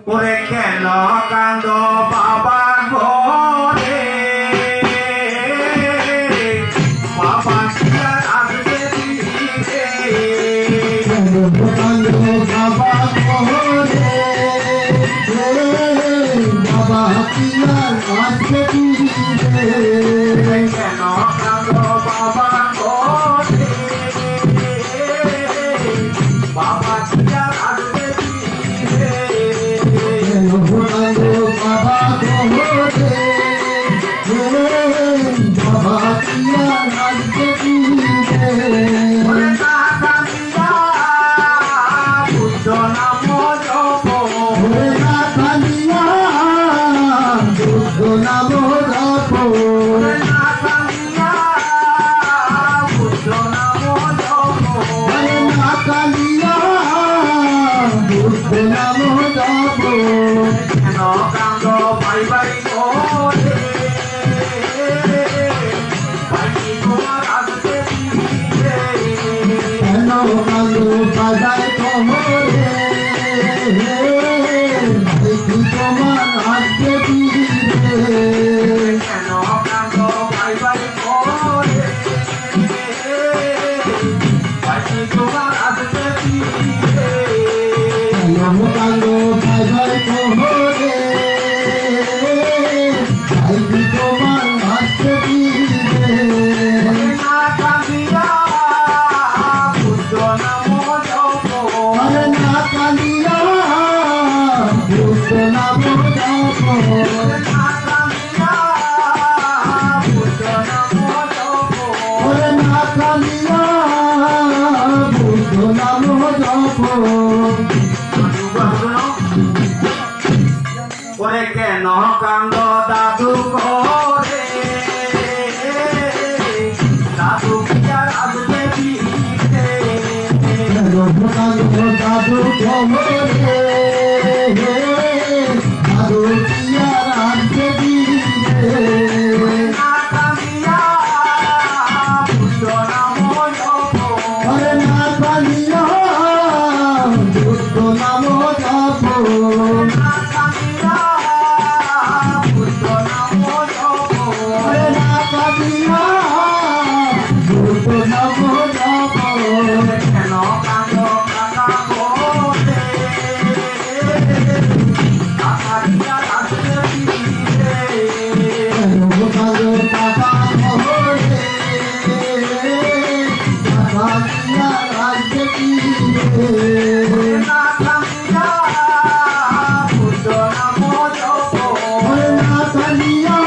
ওরে কেন কান্দ বাবা ঘরে বাবা কিয়ার আসবে ফিরে কান্দ বাবা ঘরে বাবা কিয়ার আসবে ফিরে কেন কান্দ বাবা ঘরে বাবা কিয়ার আসবে ফিরে কান্দ বাবা ঘরে বাবা কিয়ার আসবে ফিরে ওরে না কান্দিয়া বুদ্ধ নাম জপ ওরে না কান্দিয়া বুদ্ধ নাম জপ ওরে না কান্দিয়া বুদ্ধ নাম জপ ওরে না কান্দিয়া বুদ্ধ নাম জপ কেন কান্দ ভাই ভাই করে ভাই তোমার আসবে ফিরে কেন কান্দো বাজায় কমরে দেখি তোমার আসবে ফিরে কেন কান্দ ভাই ভাই করে ভাই তোমার আসবে ফিরে কেন কান্দো বাজায় কমরে দেখি তোমার আসবে ফিরে না কান্দিয়া বুদ্ধ নাম জপ আরে না কান্দিয়া বুদ্ধ নাম জপ না কান্দিয়া বুদ্ধ নাম জপ ওরে না কান্দিয়া বুদ্ধ নাম জপ ওরে কেন কান্দ দাদু করে দাদু কিয়ার আসবে ফিরে দাদু খবরে দাদু কিয়ার আসবে ফিরে না কান্দিয়া বুদ্ধ নাম জপ ওরে না কান্দিয়া বুদ্ধ নাম জপ না কান্দিয়া বুদ্ধ নাম জপ ওরে না কান্দিয়া বুদ্ধ নাম জপ কেন কান্দ কাকা করে কাকা কিয়ার আসবে ফিরে কালো টাকা খবরে টাকা কিয়ার আসবে ফিরে না কান্দিয়া বুদ্ধ নাম জপ ওরে না কান্দিয়া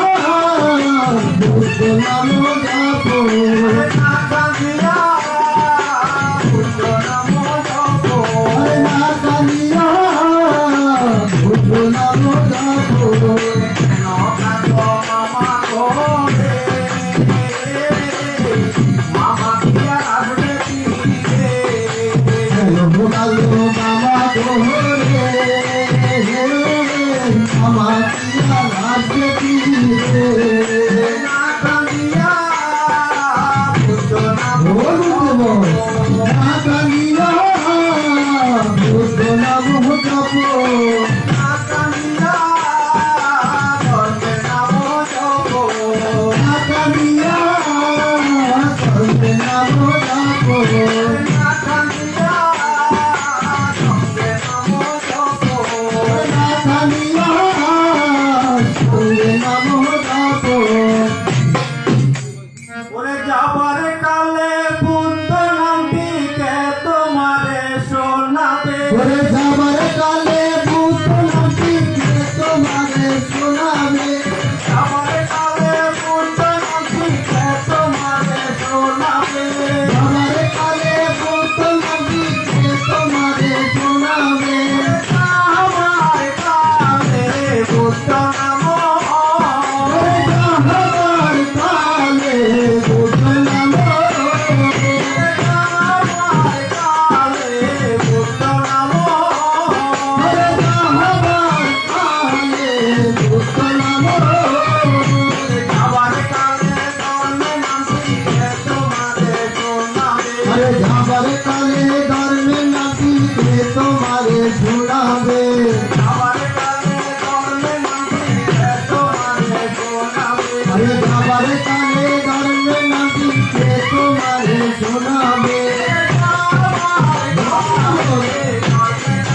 বুদ্ধ নাম জপ না কান্দিয়া বুদ্ধ নাম জপ ওরে না কান্দিয়া বুদ্ধ নাম জপ কেন কান্দ মামা করে মামা কিয়ার আসবে ফিরে কালো বাবা গোরে আমার কিয়ার আসবে ফিরে না কান্দিয়া বুদ্ধ নাম বলুন না কান্দিয়া বুদ্ধ নাম জপ না কান্দিয়া ধর্মের নাম জপ না কান্দিয়া সর্বে নাম জপ না কান্দিয়া ধর্মের নাম জপ না কান্দিয়া সর্বে নাম জপ ওরে যাবার কালে বুদ্ধ নামটিকে তোমারে শোনাবে ওরে যাবার কালে বুদ্ধ নামটিকে তোমারে শোনাবে যাবার কালে বুদ্ধ নামটিকে তোমারে শোনাবে যাবার কালে বুদ্ধ নামটিকে তোমারে শোনাবে আমার কালে বুদ্ধ নাম ওরে যাবার কালে বুদ্ধ নাম আমার কালে বুদ্ধ নাম তোমারে শোনাবে